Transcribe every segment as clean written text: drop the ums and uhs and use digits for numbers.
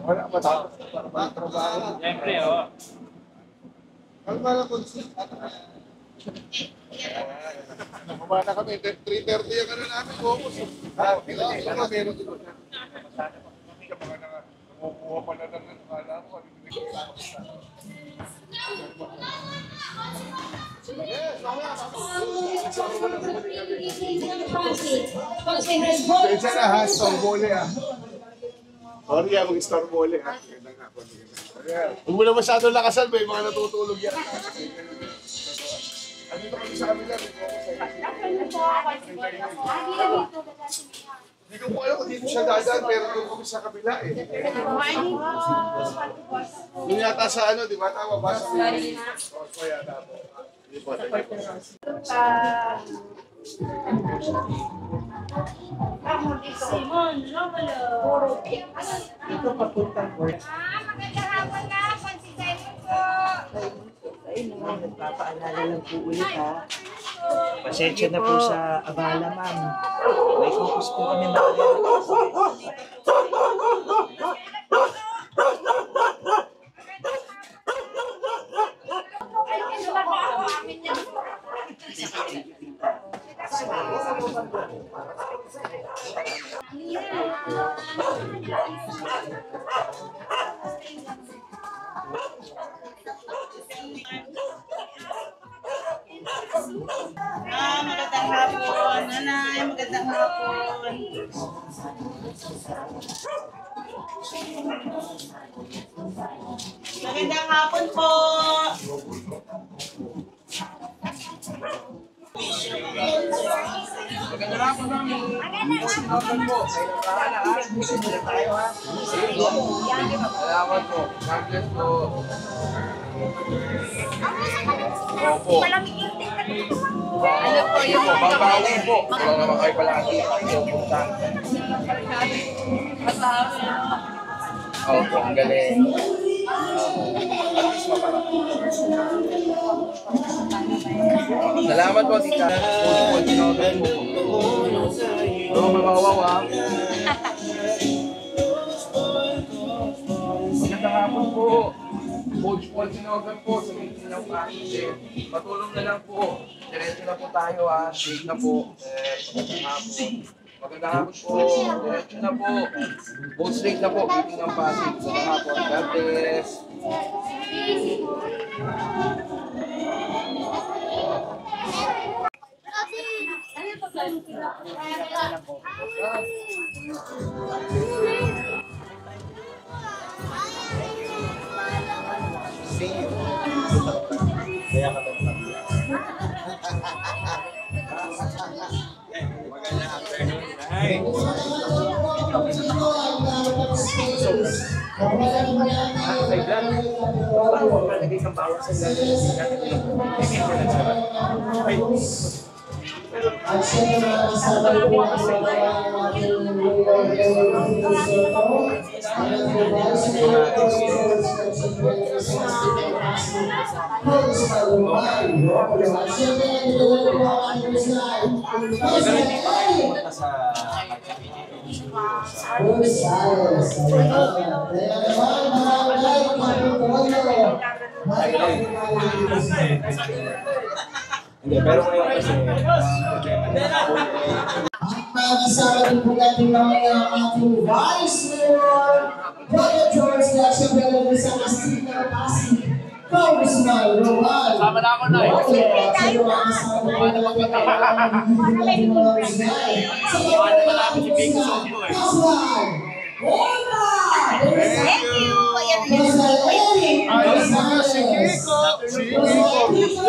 Wala pa tapos para trabaho. Siyempre, oh. Kalma lang po. Bumaba na kami. 3:30 yung ano namin. Focus. Baka meron dito na. Baka nangukuha pa na ng kala ko. Pensa na ha, storbole ha. Sorry ha, mag-storbole ha. Huwag mo na masyado lakasan, may mga natutulog yan. Andito kami sa kabila. Hindi ko po alam kung dito siya dadaan, pero doon kami sa kabila eh. Yung yata sa ano, di ba? Tama ba? Sa Osmo yata po. Hindi po. Simon, Romolo. Ito papuntang work. Magandang hapon na. Pansin Simon po. Ay naman, nagpapaalala lang po ulit ha. Pasensya na po sa abala, ma'am. May focus po kami mamaya. Magandang hapon. Nanay, magandang hapon. Magandang hapon po. Magandang hapon namin. Hapon po. Salamat po. God bless po. Opo. Ano po yung Babawi po. Walang naman kayo palagi. Pupunta. Opo, ang galing. At least maparap. Salamat po, tita. Po, tinogan po. Oo, mawawawa. Magandang hapon po. Coach Paul Sinogan po sa meeting ng practice. Patulong na lang po. Diretso na po tayo ha. Shake na po. Magandang hapon. Magandang hapon po. Diretso na po. Coach straight na po. Meeting ng Pasig. Magandang hapon. God bless. Kaya ka tayo. Magandang afternoon. Hi. Hindi, pero ngayon kasi Mag-isama din po natin mamaya ang ating Vice Mayor, Brother George Garcia-Belo sa Street ng Pasig, Congressman Roman. Sama na ako na eh. Malapit si Big Soto eh. Thank you. Ayos na si Kiko. Si Kiko.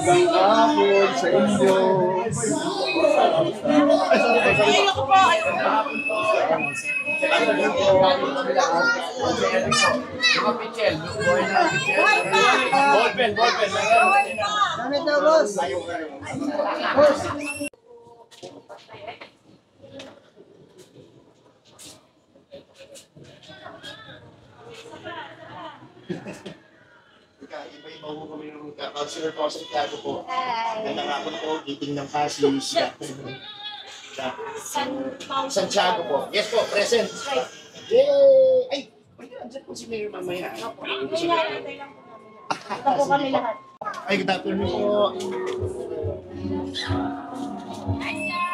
Magandang hapon sa inyo. Ayoko po. Ballpen. Ano daw, boss? Boss. Iba-iba po kami ng ruta. Councilor po sa Santiago po. Hi. Ganda nga po po, meeting ng Pasig. Santiago po. Yes po, present. Yay! Ay! Pwede andyan po si Mayor mamaya. Ito po kami lahat. Ay, good afternoon po.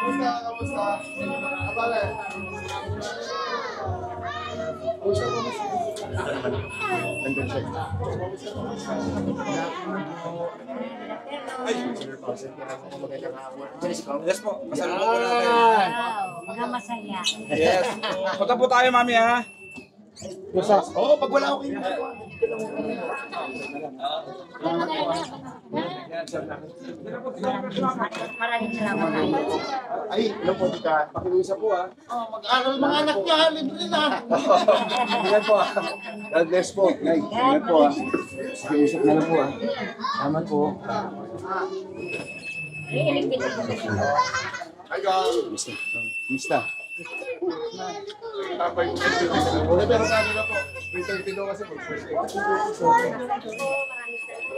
Kamusta? Kamusta? Abala. Kamusta? Kamusta? Nandun siya. Ay! Councilor po sa Santiago po, magandang hapon. Diyan si Kong. Yes po, pasalubong po natin. Wow, mga masaya. Yes. Punta po tayo, mami, ha? Oo, pag wala ako kayo. Maraming salamat tayo. Ay, alam po, Tika. Pakiusap po, ha? Oh, mag-aral mga anak niya, libre na. Ingat po, ha? God bless po. Ingat po, ha? Pakiusap na lang po, ha? Salamat po. Iiligpit ko. Ay, God! Mista. Tambay ko kasi. Pero sabi na po, 3:30 daw kasi mag-first aid. Maraming salamat po. Maraming salamat.